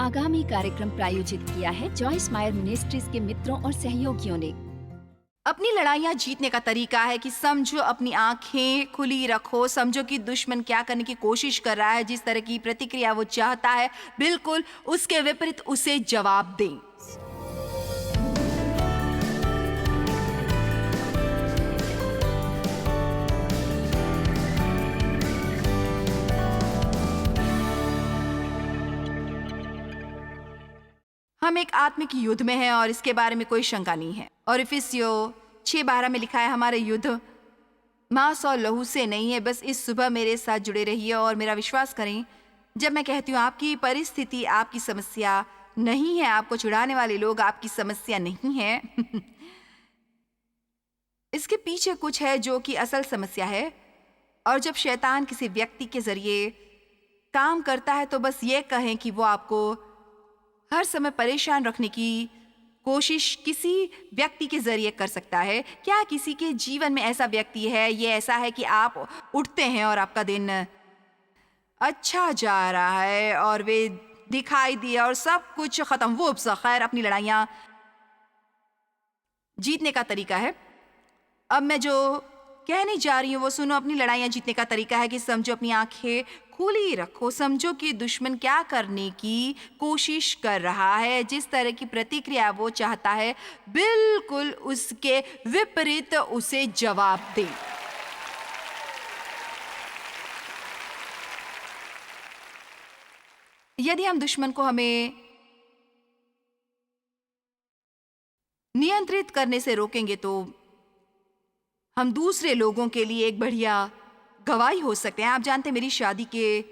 आगामी कार्यक्रम प्रायोजित किया है जॉइस मायर मिनिस्ट्रीज के मित्रों और सहयोगियों ने। अपनी लड़ाइयाँ जीतने का तरीका है कि समझो, अपनी आंखें खुली रखो, समझो कि दुश्मन क्या करने की कोशिश कर रहा है, जिस तरह की प्रतिक्रिया वो चाहता है बिल्कुल उसके विपरीत उसे जवाब दें। हम एक आत्मिक युद्ध में हैं और इसके बारे में कोई शंका नहीं है। और इफिसियो 6:12 में लिखा है, हमारे युद्ध मांस और लहू से नहीं है। बस इस सुबह मेरे साथ जुड़े रहिए और मेरा विश्वास करें जब मैं कहती हूँ आपकी परिस्थिति आपकी समस्या नहीं है, आपको छुड़ाने वाले लोग आपकी समस्या नहीं है। इसके पीछे कुछ है जो कि असल समस्या है। और जब शैतान किसी व्यक्ति के जरिए काम करता है तो बस ये कहें कि वो आपको हर समय परेशान रखने की कोशिश किसी व्यक्ति के जरिए कर सकता है। क्या किसी के जीवन में ऐसा व्यक्ति है, ये ऐसा है कि आप उठते हैं और आपका दिन अच्छा जा रहा है और वे दिखाई दिए और सब कुछ खत्म, वो खैर अपनी लड़ाइयाँ जीतने का तरीका है। अब मैं जो कहने जा रही हूँ वो सुनो। अपनी लड़ाइयाँ जीतने का तरीका है कि समझो, अपनी आंखें खुली रखो, समझो कि दुश्मन क्या करने की कोशिश कर रहा है, जिस तरह की प्रतिक्रिया वो चाहता है बिल्कुल उसके विपरीत उसे जवाब दे। यदि हम दुश्मन को हमें नियंत्रित करने से रोकेंगे तो हम दूसरे लोगों के लिए एक बढ़िया गवाही हो सकते हैं। आप जानते हैं, मेरी शादी के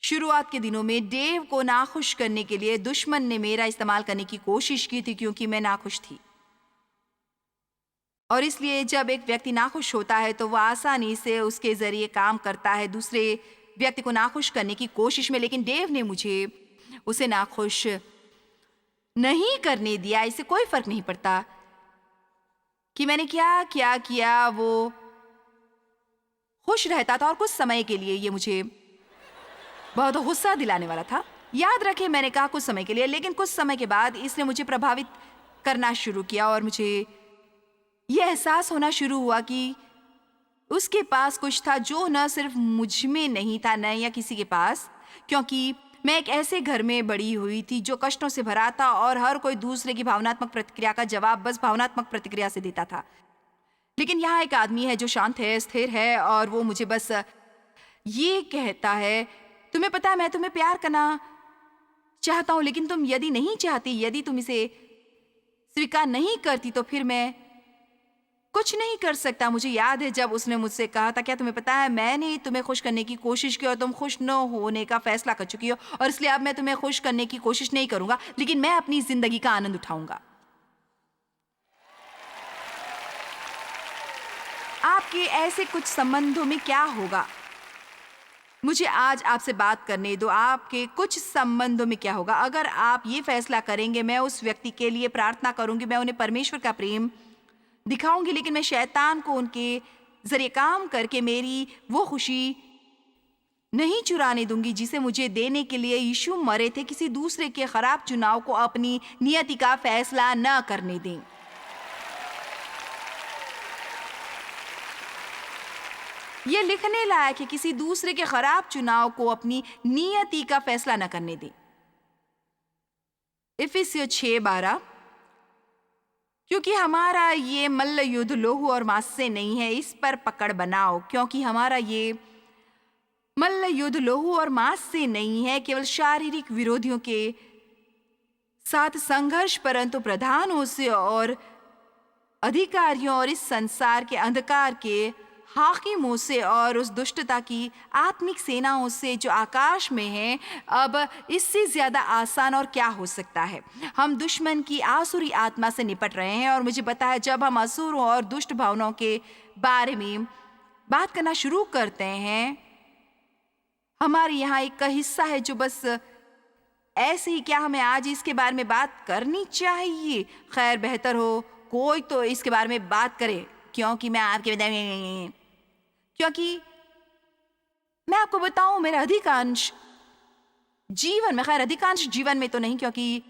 शुरुआत के दिनों में डेव को नाखुश करने के लिए दुश्मन ने मेरा इस्तेमाल करने की कोशिश की थी, क्योंकि मैं नाखुश थी। और इसलिए जब एक व्यक्ति नाखुश होता है तो वह आसानी से उसके जरिए काम करता है दूसरे व्यक्ति को नाखुश करने की कोशिश में। लेकिन डेव ने मुझे उसे नाखुश नहीं करने दिया। इससे कोई फर्क नहीं पड़ता कि मैंने क्या क्या किया, वो खुश रहता था। और कुछ समय के लिए ये मुझे बहुत गुस्सा दिलाने वाला था। याद रखें, मैंने कहा कुछ समय के लिए, लेकिन कुछ समय के बाद इसने मुझे प्रभावित करना शुरू किया और मुझे यह एहसास होना शुरू हुआ कि उसके पास कुछ था जो न सिर्फ मुझ में नहीं था, न या किसी के पास, क्योंकि मैं एक ऐसे घर में बड़ी हुई थी जो कष्टों से भरा था और हर कोई दूसरे की भावनात्मक प्रतिक्रिया का जवाब बस भावनात्मक प्रतिक्रिया से देता था। लेकिन यहाँ एक आदमी है जो शांत है, स्थिर है, और वो मुझे बस ये कहता है, तुम्हें पता है मैं तुम्हें प्यार करना चाहता हूँ, लेकिन तुम यदि नहीं चाहती, यदि तुम इसे स्वीकार नहीं करती तो फिर मैं कुछ नहीं कर सकता। मुझे याद है जब उसने मुझसे कहा था, क्या तुम्हें पता है मैंने तुम्हें खुश करने की कोशिश की और तुम खुश न होने का फैसला कर चुकी हो, और इसलिए अब मैं तुम्हें खुश करने की कोशिश नहीं करूंगा, लेकिन मैं अपनी जिंदगी का आनंद उठाऊंगा। आपके ऐसे कुछ संबंधों में क्या होगा? मुझे आज आपसे बात करने दो। आपके कुछ संबंधों में क्या होगा अगर आप ये फैसला करेंगे, मैं उस व्यक्ति के लिए प्रार्थना करूंगी, मैं उन्हें परमेश्वर का प्रेम दिखाऊंगी, लेकिन मैं शैतान को उनके जरिए काम करके मेरी वो खुशी नहीं चुराने दूंगी जिसे मुझे देने के लिए यीशु मरे थे। किसी दूसरे के खराब चुनाव को अपनी नियति का फैसला न करने दें। ये लिखने लायक है, किसी दूसरे के खराब चुनाव को अपनी नियति का फैसला न करने दें। इफिसियों 6:12, क्योंकि हमारा ये मल्ल युद्ध लोहू और मांस से नहीं है, इस पर पकड़ बनाओ। क्योंकि हमारा ये मल्ल युद्ध लोहू और मांस से नहीं है, केवल शारीरिक विरोधियों के साथ संघर्ष, परंतु प्रधानों से और अधिकारियों और इस संसार के अंधकार के हाकिमों से और उस दुष्टता की आत्मिक सेनाओं से जो आकाश में है। अब इससे ज्यादा आसान और क्या हो सकता है? हम दुश्मन की आसुरी आत्मा से निपट रहे हैं, और मुझे पता है जब हम असुरों और दुष्ट भावनाओं के बारे में बात करना शुरू करते हैं, हमारे यहाँ एक हिस्सा है जो बस ऐसे ही, क्या हमें आज इसके बारे में बात करनी चाहिए? खैर, बेहतर हो कोई तो इसके बारे में बात करे, क्योंकि मैं आपको बताऊं, मेरा अधिकांश जीवन में, खैर अधिकांश जीवन में तो नहीं, क्योंकि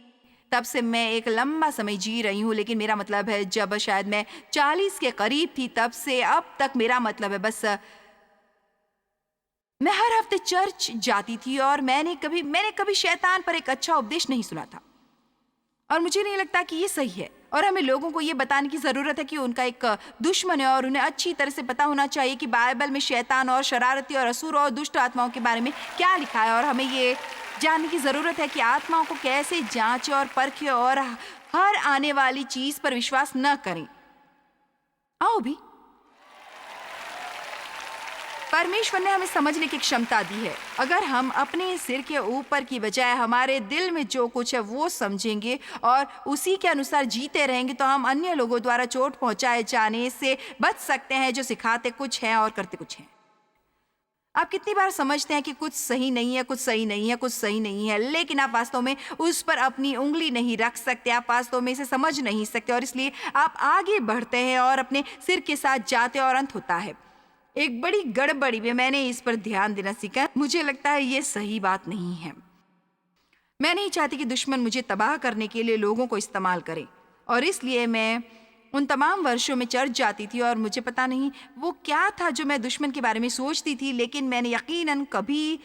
तब से मैं एक लंबा समय जी रही हूँ, लेकिन मेरा मतलब है जब शायद मैं 40 के करीब थी तब से अब तक, मेरा मतलब है बस मैं हर हफ्ते चर्च जाती थी और मैंने कभी शैतान पर एक अच्छा उपदेश नहीं सुना था। और मुझे नहीं लगता कि ये सही है। और हमें लोगों को ये बताने की ज़रूरत है कि उनका एक दुश्मन है और उन्हें अच्छी तरह से पता होना चाहिए कि बाइबल में शैतान और शरारती और असुर और दुष्ट आत्माओं के बारे में क्या लिखा है। और हमें ये जानने की ज़रूरत है कि आत्माओं को कैसे जांचें और परखें और हर आने वाली चीज़ पर विश्वास न करें। आओ भी, परमेश्वर ने हमें समझने की क्षमता दी है। अगर हम अपने सिर के ऊपर की बजाय हमारे दिल में जो कुछ है वो समझेंगे और उसी के अनुसार जीते रहेंगे तो हम अन्य लोगों द्वारा चोट पहुंचाए जाने से बच सकते हैं, जो सिखाते कुछ हैं और करते कुछ हैं। आप कितनी बार समझते हैं कि कुछ सही नहीं है, कुछ सही नहीं है, कुछ सही नहीं है, लेकिन आप वास्तव में उस पर अपनी उंगली नहीं रख सकते, आप वास्तव में इसे समझ नहीं सकते और इसलिए आप आगे बढ़ते हैं और अपने सिर के साथ जाते और अंत होता है एक बड़ी गड़बड़ी में। मैंने इस पर ध्यान देना सीखा। मुझे लगता है ये सही बात नहीं है। मैं नहीं चाहती कि दुश्मन मुझे तबाह करने के लिए लोगों को इस्तेमाल करे, और इसलिए मैं उन तमाम वर्षों में चर्च जाती थी और मुझे पता नहीं वो क्या था जो मैं दुश्मन के बारे में सोचती थी, लेकिन मैंने यकीनन कभी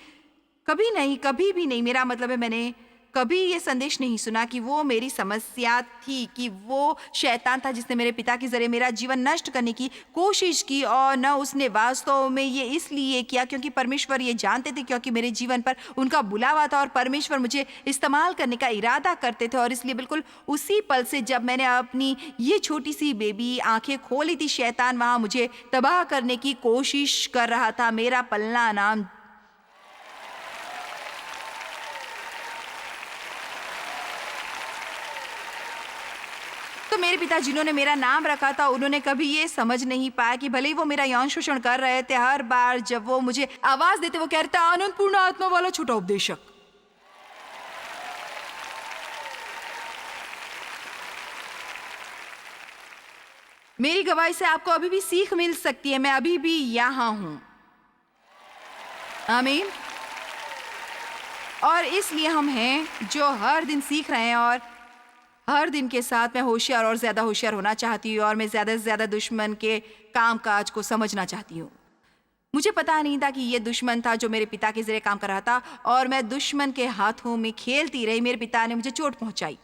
भी नहीं, मेरा मतलब है मैंने कभी ये संदेश नहीं सुना कि वो मेरी समस्या थी, कि वो शैतान था जिसने मेरे पिता के जरिए मेरा जीवन नष्ट करने की कोशिश की। और न उसने वास्तव में ये इसलिए किया क्योंकि परमेश्वर ये जानते थे, क्योंकि मेरे जीवन पर उनका बुलावा था और परमेश्वर मुझे इस्तेमाल करने का इरादा करते थे। और इसलिए बिल्कुल उसी पल से जब मैंने अपनी ये छोटी सी बेबी आंखें खोली थी, शैतान वहाँ मुझे तबाह करने की कोशिश कर रहा था। मेरा पलना नाम तो मेरे पिता जिन्होंने मेरा नाम रखा था, उन्होंने कभी ये समझ नहीं पाया कि भले ही वो मेरा यौन शोषण कर रहे थे, हर बार जब वो मुझे आवाज देते वो कहते आनंदपूर्ण आत्मा वाला छोटा उपदेशक। मेरी गवाही से आपको अभी भी सीख मिल सकती है। मैं अभी भी यहाँ हूं। आमीन। और इसलिए हम हैं जो हर दिन सीख रहे हैं और हर दिन के साथ मैं होशियार और ज़्यादा होशियार होना चाहती हूँ और मैं ज़्यादा से ज़्यादा दुश्मन के कामकाज को समझना चाहती हूँ। मुझे पता नहीं था कि ये दुश्मन था जो मेरे पिता के ज़रिए काम कर रहा था और मैं दुश्मन के हाथों में खेलती रही। मेरे पिता ने मुझे चोट पहुँचाई।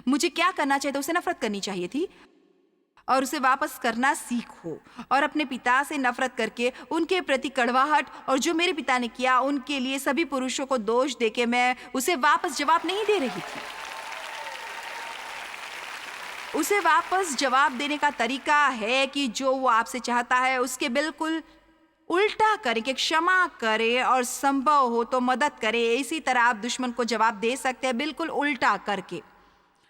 मुझे क्या करना चाहिए था? उसे नफरत करनी चाहिए थी और उसे वापस करना सीखो और अपने पिता से नफरत करके उनके प्रति कड़वाहट और जो मेरे पिता ने किया उनके लिए सभी पुरुषों को दोष देके मैं उसे वापस जवाब नहीं दे रही थी। उसे वापस जवाब देने का तरीका है कि जो वो आपसे चाहता है उसके बिल्कुल उल्टा करे, कि क्षमा करे और संभव हो तो मदद करे। इसी तरह आप दुश्मन को जवाब दे सकते हैं, बिल्कुल उल्टा करके।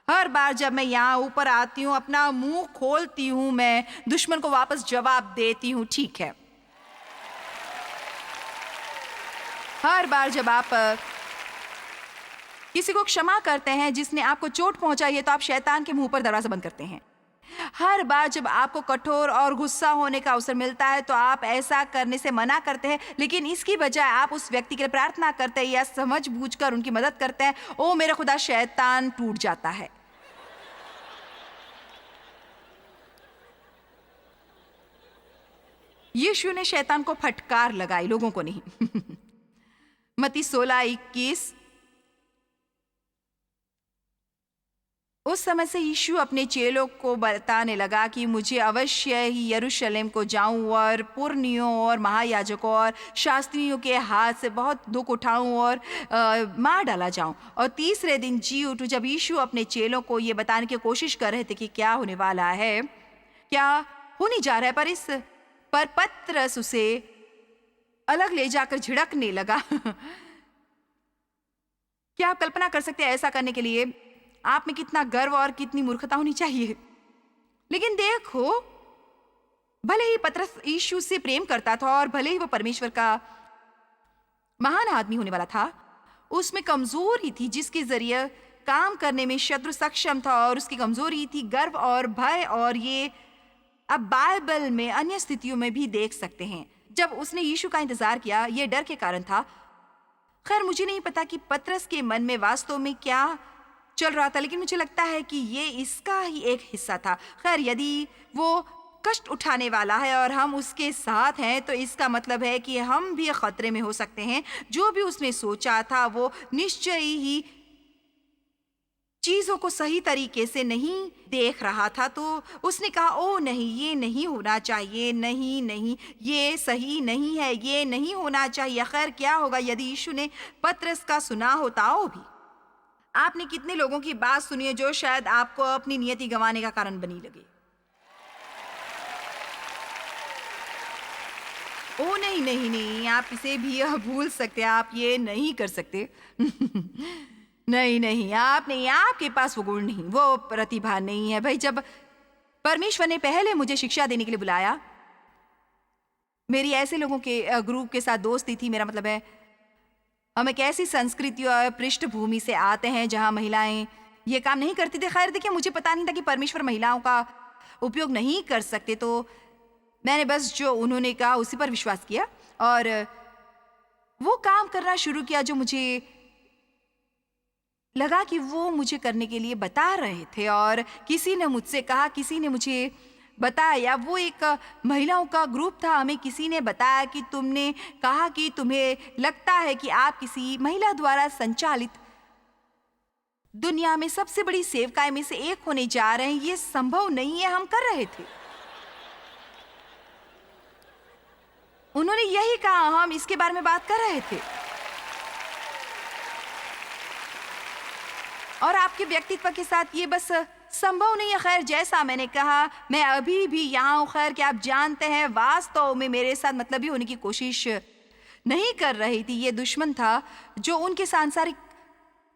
हर बार जब मैं यहाँ ऊपर आती हूँ, अपना मुंह खोलती हूँ, मैं दुश्मन को वापस जवाब देती हूँ। ठीक है, हर बार जब आप किसी को क्षमा करते हैं जिसने आपको चोट पहुंचाई है तो आप शैतान के मुंह पर दरवाजा बंद करते हैं। हर बार जब आपको कठोर और गुस्सा होने का अवसर मिलता है तो आप ऐसा करने से मना करते हैं, लेकिन इसकी बजाय आप उस व्यक्ति के लिए प्रार्थना करते हैं या समझबूझकर उनकी मदद करते हैं। ओ मेरा खुदा, शैतान टूट जाता है। यीशु ने शैतान को फटकार लगाई, लोगों को नहीं। मत्ती 16:21। उस समय से यीशु अपने चेलों को बताने लगा कि मुझे अवश्य ही यरूशलेम को जाऊं और पुरनियों और महायाजकों और शास्त्रियों के हाथ से बहुत दुख उठाऊं और मार डाला जाऊं और तीसरे दिन जी उठूं। जब यीशु अपने चेलों को ये बताने की कोशिश कर रहे थे कि क्या होने वाला है, क्या होने जा रहा है, पर पतरस उसे अलग ले जाकर झिड़कने लगा। क्या आप कल्पना कर सकते हैं ऐसा करने के लिए आप में कितना गर्व और कितनी मूर्खता होनी चाहिए? लेकिन देखो, भले ही पतरस यीशु से प्रेम करता था और भले ही वो परमेश्वर का महान आदमी होने वाला था, उसमें कमजोरी थी जिसके जरिए काम करने में शत्रु सक्षम था और उसकी कमजोरी थी गर्व और भय। और ये अब बाइबल में अन्य स्थितियों में भी देख सकते हैं। जब उसने यीशु का इंतजार किया, ये डर के कारण था खैर मुझे नहीं पता कि पतरस के मन में वास्तव में क्या चल रहा था, लेकिन मुझे लगता है कि ये इसका ही एक हिस्सा था। खैर यदि वो कष्ट उठाने वाला है और हम उसके साथ हैं तो इसका मतलब है कि हम भी खतरे में हो सकते हैं। जो भी उसने सोचा था वो निश्चय ही चीजों को सही तरीके से नहीं देख रहा था। तो उसने कहा, ओ नहीं, ये नहीं होना चाहिए, नहीं नहीं, ये सही नहीं है, ये नहीं होना चाहिए। खैर क्या होगा यदि यीशु ने पतरस का सुना होता? ओ भी आपने कितने लोगों की बात सुनी है जो शायद आपको अपनी नियति गंवाने का कारण बनी लगे। ओ नहीं नहीं नहीं, आप इसे भी भूल सकते, आप ये नहीं कर सकते। नहीं नहीं, आप नहीं, आपके पास वो गुण नहीं, वो प्रतिभा नहीं है। भाई जब परमेश्वर ने पहले मुझे शिक्षा देने के लिए बुलाया, मेरी ऐसे लोगों के ग्रुप के साथ दोस्ती थी। मेरा मतलब है हम एक ऐसी संस्कृति और पृष्ठभूमि से आते हैं जहां महिलाएं ये काम नहीं करती थी। खैर देखिए, मुझे पता नहीं था कि परमेश्वर महिलाओं का उपयोग नहीं कर सकते, तो मैंने बस जो उन्होंने कहा उसी पर विश्वास किया और वो काम करना शुरू किया जो मुझे लगा कि वो मुझे करने के लिए बता रहे थे। और किसी ने मुझसे कहा, किसी ने मुझे बताया, वो एक महिलाओं का ग्रुप था। हमें किसी ने बताया कि तुमने कहा कि तुम्हें लगता है कि आप किसी महिला द्वारा संचालित दुनिया में सबसे बड़ी सेवकाएं में से एक होने जा रहे हैं। ये संभव नहीं है। हम कर रहे थे, उन्होंने यही कहा, हम इसके बारे में बात कर रहे थे। और आपके व्यक्तित्व के साथ ये बस संभव नहीं है। खैर जैसा मैंने कहा, मैं अभी भी यहाँ हूँ। खैर क्या आप जानते हैं, वास्तव में मेरे साथ मतलबी होने की कोशिश नहीं कर रही थी। ये दुश्मन था जो उनके सांसारिक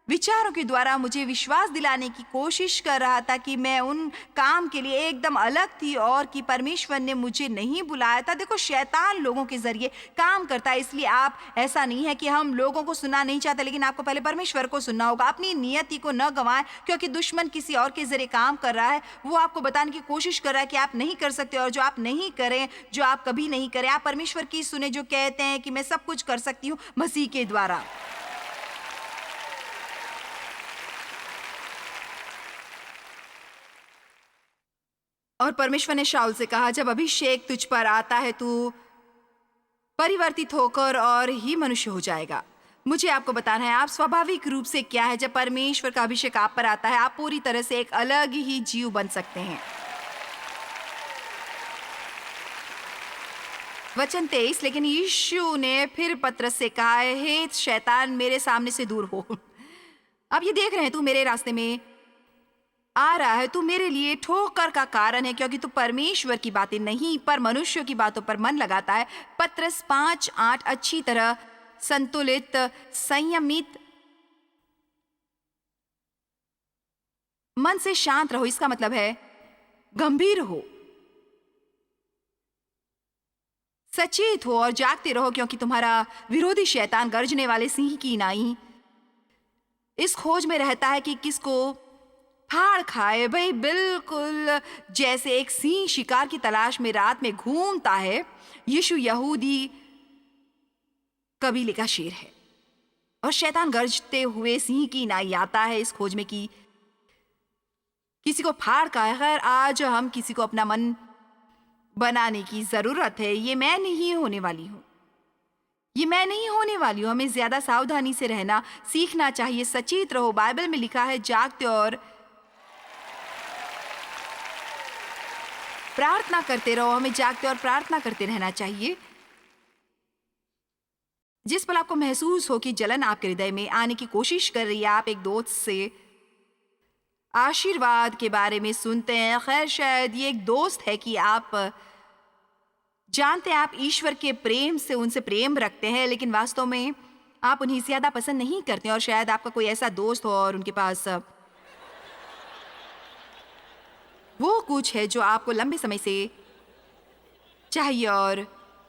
विचारों के द्वारा मुझे विश्वास दिलाने की कोशिश कर रहा था कि मैं उन काम के लिए एकदम अलग थी और कि परमेश्वर ने मुझे नहीं बुलाया था। देखो, शैतान लोगों के जरिए काम करता है, इसलिए आप ऐसा नहीं है कि हम लोगों को सुनना नहीं चाहते, लेकिन आपको पहले परमेश्वर को सुनना होगा। अपनी नियति को न गंवाएं, क्योंकि दुश्मन किसी और के जरिए काम कर रहा है। वो आपको बताने की कोशिश कर रहा है कि आप नहीं कर सकते, और जो आप नहीं करें, जो आप कभी नहीं करें, आप परमेश्वर की सुने जो कहते हैं कि मैं सब कुछ कर सकती हूँ मसीह के द्वारा। और परमेश्वर ने शाऊल से कहा, जब अभिषेक तुझ पर आता है तू परिवर्तित होकर और ही मनुष्य हो जाएगा। मुझे आपको बताना है आप स्वाभाविक रूप से क्या है। जब परमेश्वर का अभिषेक आप पर आता है, आप पूरी तरह से एक अलग ही जीव बन सकते हैं। वचन 23, लेकिन यीशु ने फिर पतरस से कहा, हे शैतान, मेरे सामने से दूर हो। अब ये देख रहे हैं, तू मेरे रास्ते में आ रहा है, तू मेरे लिए ठोकर का कारण है, क्योंकि तू परमेश्वर की बातें नहीं पर मनुष्यों की बातों पर मन लगाता है। पतरस 5:8, अच्छी तरह संतुलित, संयमित मन से शांत रहो। इसका मतलब है गंभीर हो, सचेत हो और जागते रहो, क्योंकि तुम्हारा विरोधी शैतान गर्जने वाले सिंह की नाई इस खोज में रहता है कि किसको फाड़ खाए। भाई बिल्कुल जैसे एक सिंह शिकार की तलाश में रात में घूमता है, यीशु यहूदी कबीले का शेर है और शैतान गरजते हुए सिंह की नाई आता है इस खोज में कि किसी को फाड़ खाए। खैर आज हम किसी को अपना मन बनाने की जरूरत है। ये मैं नहीं होने वाली हूँ, ये मैं नहीं होने वाली हूँ। हमें ज्यादा सावधानी से रहना सीखना चाहिए। सचेत रहो। बाइबल में लिखा है, जागते और प्रार्थना करते रहो। हमें जागते और प्रार्थना करते रहना चाहिए। जिस पल आपको महसूस हो कि जलन आपके हृदय में आने की कोशिश कर रही है, आप एक दोस्त से आशीर्वाद के बारे में सुनते हैं। खैर शायद ये एक दोस्त है कि आप जानते हैं आप ईश्वर के प्रेम से उनसे प्रेम रखते हैं, लेकिन वास्तव में आप उन्हें ज्यादा पसंद नहीं करते। और शायद आपका कोई ऐसा दोस्त हो और उनके पास वो कुछ है जो आपको लंबे समय से चाहिए और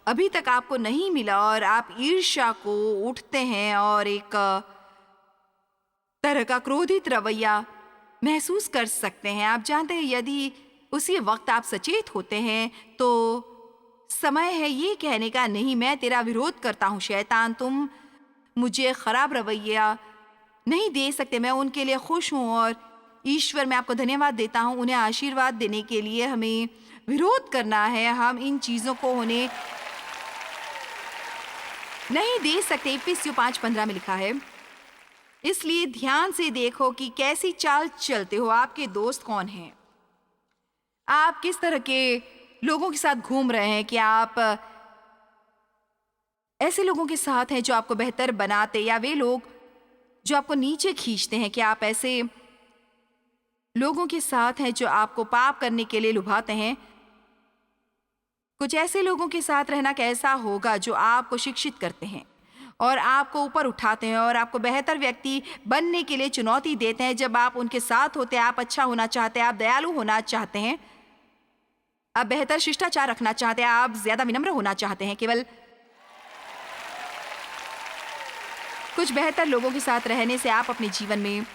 अभी तक आपको नहीं मिला, और आप ईर्ष्या को उठते हैं और एक तरह का क्रोधित रवैया महसूस कर सकते हैं। आप जानते हैं यदि उसी वक्त आप सचेत होते हैं तो समय है ये कहने का, नहीं मैं तेरा विरोध करता हूँ शैतान, तुम मुझे खराब रवैया नहीं दे सकते। मैं उनके लिए खुश हूँ और ईश्वर मैं आपको धन्यवाद देता हूँ। उन्हें आशीर्वाद देने के लिए हमें विरोध करना है। हम इन चीज़ों को उन्हें नहीं दे सकते। इफिसियों 5:15 में लिखा है, इसलिए ध्यान से देखो कि कैसी चाल चलते हो। आपके दोस्त कौन हैं? आप किस तरह के लोगों के साथ घूम रहे हैं? कि आप ऐसे लोगों के साथ हैं जो आपको बेहतर बनाते, या वे लोग जो आपको नीचे खींचते हैं? कि आप ऐसे लोगों के साथ हैं जो आपको पाप करने के लिए लुभाते हैं? कुछ ऐसे लोगों के साथ रहना कैसा होगा जो आपको शिक्षित करते हैं और आपको ऊपर उठाते हैं और आपको बेहतर व्यक्ति बनने के लिए चुनौती देते हैं। जब आप उनके साथ होते हैं, आप अच्छा होना चाहते हैं, आप दयालु होना चाहते हैं, आप बेहतर शिष्टाचार रखना चाहते हैं, आप ज्यादा विनम्र होना चाहते हैं। केवल कुछ बेहतर लोगों के साथ रहने से आप अपने जीवन में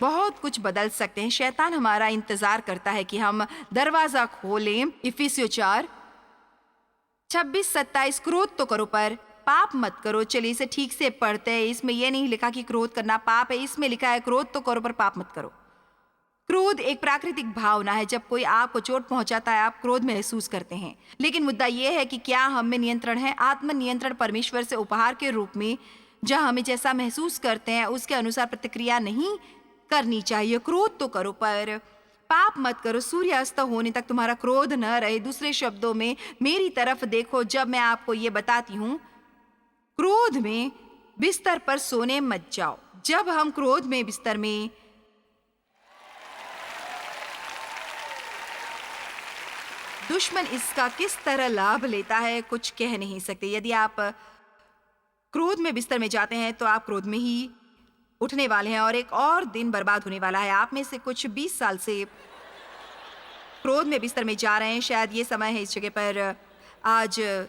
बहुत कुछ बदल सकते हैं। शैतान हमारा इंतजार करता है कि हम दरवाजा खोलें। इफिसियों 4:26-27, क्रोध तो करो पर पाप मत करो। चलिए इसे ठीक से पढ़ते हैं। इसमें यह नहीं लिखा कि क्रोध करना पाप है, इसमें लिखा है क्रोध तो करो पर पाप मत करो। क्रोध एक प्राकृतिक भावना है। जब कोई आपको चोट पहुंचाता है, आप क्रोध महसूस करते हैं। लेकिन मुद्दा यह है कि क्या हम में नियंत्रण है? आत्म नियंत्रण परमेश्वर से उपहार के रूप में, जहां हमें जैसा महसूस करते हैं उसके अनुसार प्रतिक्रिया नहीं करनी चाहिए। क्रोध तो करो पर पाप मत करो। सूर्य अस्त होने तक तुम्हारा क्रोध न रहे। दूसरे शब्दों में, मेरी तरफ देखो जब मैं आपको ये बताती हूँ, क्रोध में बिस्तर पर सोने मत जाओ। जब हम क्रोध में बिस्तर में दुश्मन इसका किस तरह लाभ लेता है कुछ कह नहीं सकते। यदि आप क्रोध में बिस्तर में जाते हैं तो आप क्रोध में ही उठने वाले हैं और एक और दिन बर्बाद होने वाला है। आप में से कुछ 20 साल से क्रोध में बिस्तर में जा रहे हैं। शायद ये समय है इस जगह पर आज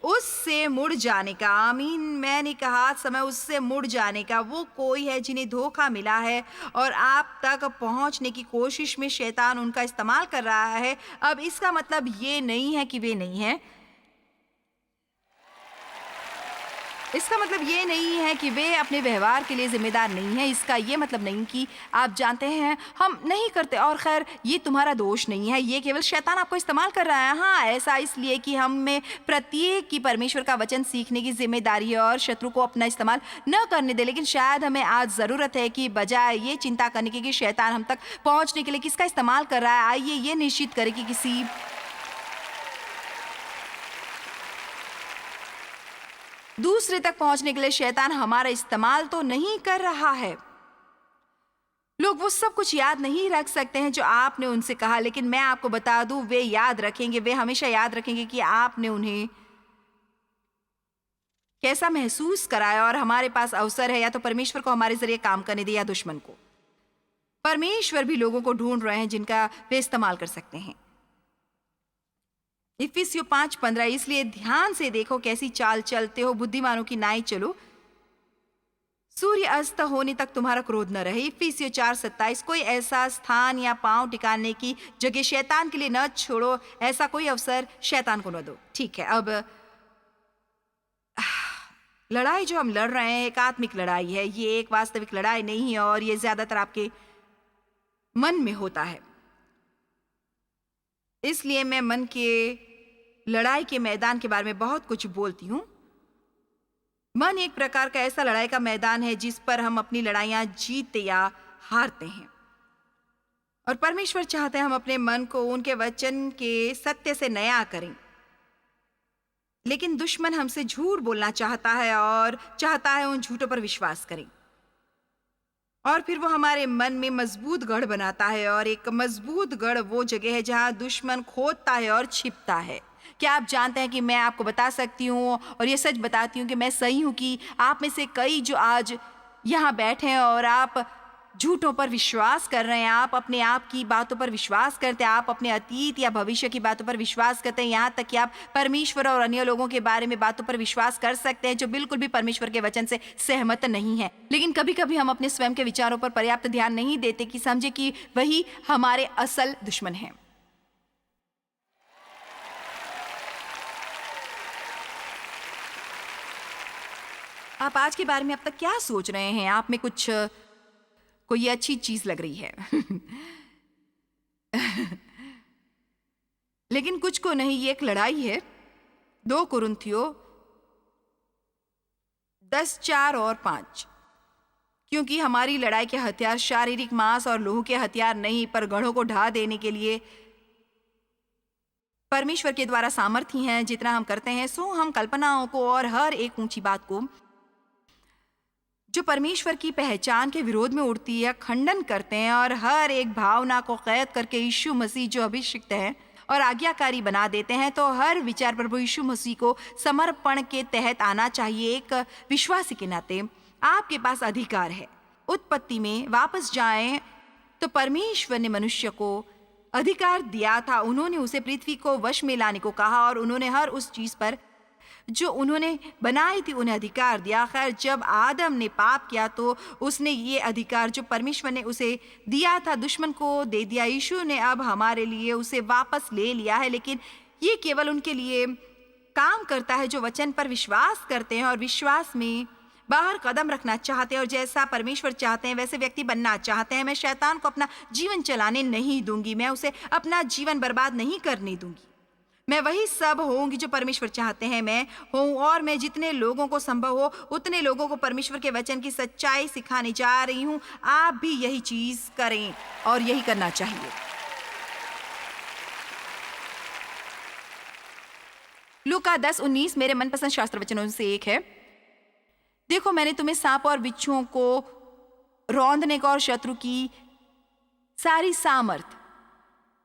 उससे मुड़ जाने का। आमीन। मैंने कहा समय उससे मुड़ जाने का। वो कोई है जिन्हें धोखा मिला है और आप तक पहुंचने की कोशिश में शैतान उनका इस्तेमाल कर रहा है। अब इसका मतलब ये नहीं है कि वे नहीं हैं। इसका मतलब ये नहीं है कि वे अपने व्यवहार के लिए जिम्मेदार नहीं है। इसका ये मतलब नहीं कि आप जानते हैं हम नहीं करते और खैर ये तुम्हारा दोष नहीं है। ये केवल शैतान आपको इस्तेमाल कर रहा है। हाँ, ऐसा इसलिए कि हम में प्रत्येक की परमेश्वर का वचन सीखने की जिम्मेदारी है और शत्रु को अपना इस्तेमाल न करने दे। लेकिन शायद हमें आज ज़रूरत है कि बजाय ये चिंता करने की कि शैतान हम तक पहुँचने के लिए किसका इस्तेमाल कर रहा है, आइए ये निश्चित करें कि किसी दूसरे तक पहुंचने के लिए शैतान हमारा इस्तेमाल तो नहीं कर रहा है। लोग वो सब कुछ याद नहीं रख सकते हैं जो आपने उनसे कहा, लेकिन मैं आपको बता दूं वे याद रखेंगे। वे हमेशा याद रखेंगे कि आपने उन्हें कैसा महसूस कराया। और हमारे पास अवसर है, या तो परमेश्वर को हमारे जरिए काम करने दे या दुश्मन को। परमेश्वर भी लोगों को ढूंढ रहे हैं जिनका वे इस्तेमाल कर सकते हैं। इफिसियों 5:15, इसलिए ध्यान से देखो कैसी चाल चलते हो, बुद्धिमानों की नाई चलो। सूर्य अस्त होने तक तुम्हारा क्रोध न रहे। इफिसियों 4:27, कोई ऐसा स्थान या पांव टिकाने की जगह शैतान के लिए न छोड़ो। ऐसा कोई अवसर शैतान को न दो। ठीक है, अब लड़ाई जो हम लड़ रहे हैं एक आत्मिक लड़ाई है। ये एक वास्तविक लड़ाई नहीं है और ये ज्यादातर आपके मन में होता है। इसलिए मैं मन के लड़ाई के मैदान के बारे में बहुत कुछ बोलती हूँ। मन एक प्रकार का ऐसा लड़ाई का मैदान है जिस पर हम अपनी लड़ाइयाँ जीतते या हारते हैं। और परमेश्वर चाहते हैं हम अपने मन को उनके वचन के सत्य से नया करें। लेकिन दुश्मन हमसे झूठ बोलना चाहता है और चाहता है उन झूठों पर विश्वास करें। और फिर वो हमारे मन में मजबूत गढ़ बनाता है। और एक मजबूत गढ़ वो जगह है जहां दुश्मन खोदता है और छिपता है। क्या आप जानते हैं कि मैं आपको बता सकती हूँ और ये सच बताती हूँ कि मैं सही हूँ कि आप में से कई जो आज यहाँ बैठे हैं और आप झूठों पर विश्वास कर रहे हैं, आप अपने आप की बातों पर विश्वास करते हैं, आप अपने अतीत या भविष्य की बातों पर विश्वास करते हैं, यहाँ तक कि आप परमेश्वर और अन्य लोगों के बारे में बातों पर विश्वास कर सकते हैं जो बिल्कुल भी परमेश्वर के वचन से सहमत नहीं है। लेकिन कभी कभी हम अपने स्वयं के विचारों पर पर्याप्त ध्यान नहीं देते कि समझे कि वही हमारे असल दुश्मन हैं। आप आज के बारे में अब तक क्या सोच रहे हैं? आप में कुछ कोई अच्छी चीज लग रही है। लेकिन कुछ को नहीं, ये एक लड़ाई है। 2 कुरिन्थियों 10, 4 और 5। क्योंकि हमारी लड़ाई के हथियार शारीरिक मांस और लोह के हथियार नहीं, पर गढ़ों को ढा देने के लिए परमेश्वर के द्वारा सामर्थी हैं। जितना हम करते हैं सो हम कल्पनाओं को और हर एक ऊंची बात को जो परमेश्वर की पहचान के विरोध में उड़ती है खंडन करते हैं, और हर एक भावना को कैद करके यीशु मसीह जो अभिषिक्त है और आज्ञाकारी बना देते हैं। तो हर विचार प्रभु यीशु मसीह को समर्पण के तहत आना चाहिए। एक विश्वासी के नाते आपके पास अधिकार है। उत्पत्ति में वापस जाएं तो परमेश्वर ने मनुष्य को अधिकार दिया था। उन्होंने उसे पृथ्वी को वश में लाने को कहा और उन्होंने हर उस चीज पर जो उन्होंने बनाई थी उन्हें अधिकार दिया। खैर, जब आदम ने पाप किया तो उसने ये अधिकार जो परमेश्वर ने उसे दिया था दुश्मन को दे दिया। यीशु ने अब हमारे लिए उसे वापस ले लिया है, लेकिन ये केवल उनके लिए काम करता है जो वचन पर विश्वास करते हैं और विश्वास में बाहर कदम रखना चाहते हैं और जैसा परमेश्वर चाहते हैं वैसे व्यक्ति बनना चाहते हैं। मैं शैतान को अपना जीवन चलाने नहीं दूंगी, मैं उसे अपना जीवन बर्बाद नहीं करने दूंगी। मैं वही सब होंगी जो परमेश्वर चाहते हैं मैं हूँ, और मैं जितने लोगों को संभव हो उतने लोगों को परमेश्वर के वचन की सच्चाई सिखाने जा रही हूँ। आप भी यही चीज करें और यही करना चाहिए। लूका 10:19 मेरे मनपसंद शास्त्र वचनों से एक है। देखो, मैंने तुम्हें सांप और बिच्छुओं को रौंदने का और शत्रु की सारी सामर्थ,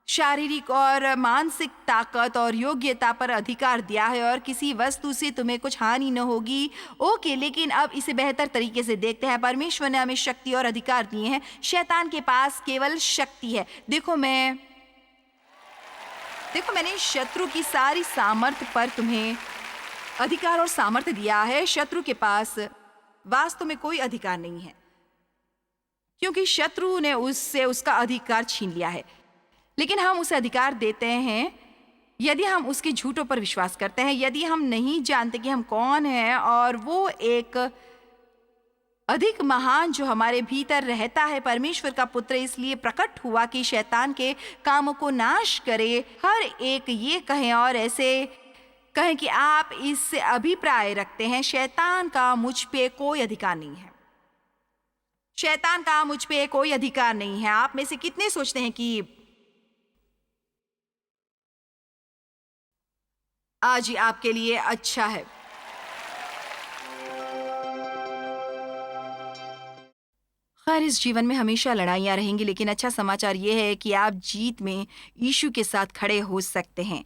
शारीरिक और मानसिक ताकत और योग्यता पर अधिकार दिया है, और किसी वस्तु से तुम्हें कुछ हानि न होगी। ओके, लेकिन अब इसे बेहतर तरीके से देखते हैं। परमेश्वर ने हमें शक्ति और अधिकार दिए हैं। शैतान के पास केवल शक्ति है। देखो, मैंने शत्रु की सारी सामर्थ पर तुम्हें अधिकार और सामर्थ्य दिया है। शत्रु के पास वास्तव में कोई अधिकार नहीं है, क्योंकि शत्रु ने उससे उसका अधिकार छीन लिया है। लेकिन हम उसे अधिकार देते हैं यदि हम उसके झूठों पर विश्वास करते हैं, यदि हम नहीं जानते कि हम कौन हैं और वो एक अधिक महान जो हमारे भीतर रहता है, परमेश्वर का पुत्र इसलिए प्रकट हुआ कि शैतान के कामों को नाश करे। हर एक ये कहें और ऐसे कहें कि आप इससे अभिप्राय रखते हैं, शैतान का मुझ पे कोई अधिकार नहीं है। शैतान का मुझ पे कोई अधिकार नहीं है। आप में से कितने सोचते हैं कि आज ही आपके लिए अच्छा है? खैर, इस जीवन में हमेशा लड़ाइयाँ रहेंगी, लेकिन अच्छा समाचार यह है कि आप जीत में यीशु के साथ खड़े हो सकते हैं।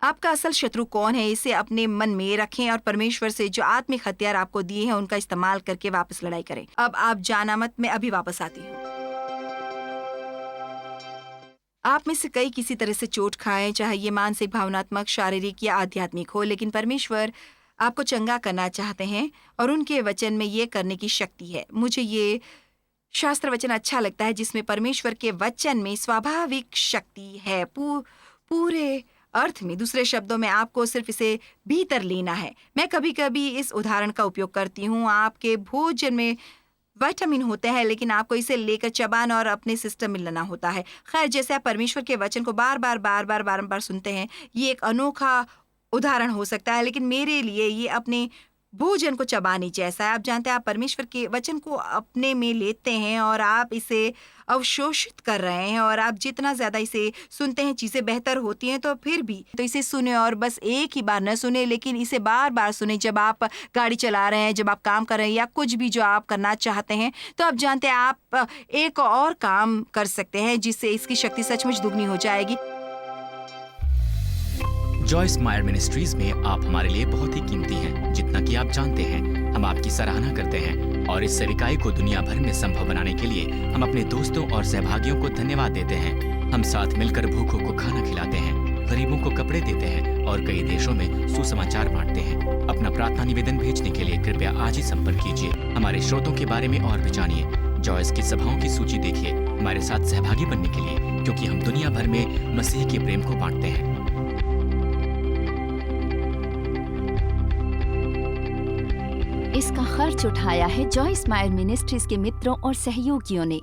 आपका असल शत्रु कौन है, इसे अपने मन में रखें और परमेश्वर से जो आत्मिक हथियार आपको दिए हैं उनका इस्तेमाल करके वापस लड़ाई करें। अब आप जाना मत, मैं अभी वापस आती हूँ। आप में से कई किसी तरह से चोट खाएं, चाहे ये मानसिक, भावनात्मक, शारीरिक या आध्यात्मिक हो, लेकिन परमेश्वर आपको चंगा करना चाहते हैं और उनके वचन में ये करने की शक्ति है। मुझे ये शास्त्र वचन अच्छा लगता है जिसमें परमेश्वर के वचन में स्वाभाविक शक्ति है पूरे अर्थ में। दूसरे शब्दों में आपको सिर्फ इसे भीतर लेना है। मैं कभी कभी इस उदाहरण का उपयोग करती हूँ। आपके भोजन में विटामिन होते हैं, लेकिन आपको इसे लेकर चबाना और अपने सिस्टम में लेना होता है। खैर, जैसे आप परमेश्वर के वचन को बारंबार सुनते हैं, ये एक अनोखा उदाहरण हो सकता है, लेकिन मेरे लिए ये अपने भोजन को चबाने जैसा है। आप जानते हैं, आप परमेश्वर के वचन को अपने में लेते हैं और आप इसे अवशोषित कर रहे हैं, और आप जितना ज्यादा इसे सुनते हैं चीजें बेहतर होती हैं। तो फिर भी तो इसे सुने, और बस एक ही बार न सुने, लेकिन इसे बार बार सुने। जब आप गाड़ी चला रहे हैं, जब आप काम कर रहे हैं, या कुछ भी जो आप करना चाहते हैं, तो आप जानते हैं आप एक और काम कर सकते हैं जिससे इसकी शक्ति सचमुच दुगनी हो जाएगी। जॉयस मायर मिनिस्ट्रीज में आप हमारे लिए बहुत ही कीमती हैं, जितना कि आप जानते हैं। हम आपकी सराहना करते हैं और इस सेविकाई को दुनिया भर में संभव बनाने के लिए हम अपने दोस्तों और सहभागियों को धन्यवाद देते हैं। हम साथ मिलकर भूखों को खाना खिलाते हैं, गरीबों को कपड़े देते हैं और कई देशों में सुसमाचार बांटते हैं। अपना प्रार्थना निवेदन भेजने के लिए कृपया आज ही संपर्क कीजिए। हमारे स्रोतों के बारे में और भी जानिए। जॉयस की सभाओं की सूची देखिए हमारे साथ सहभागी बनने के लिए, क्योंकि हम दुनिया भर में मसीह के प्रेम को बांटते हैं। इसका खर्च उठाया है जॉइस मायर मिनिस्ट्रीज के मित्रों और सहयोगियों ने।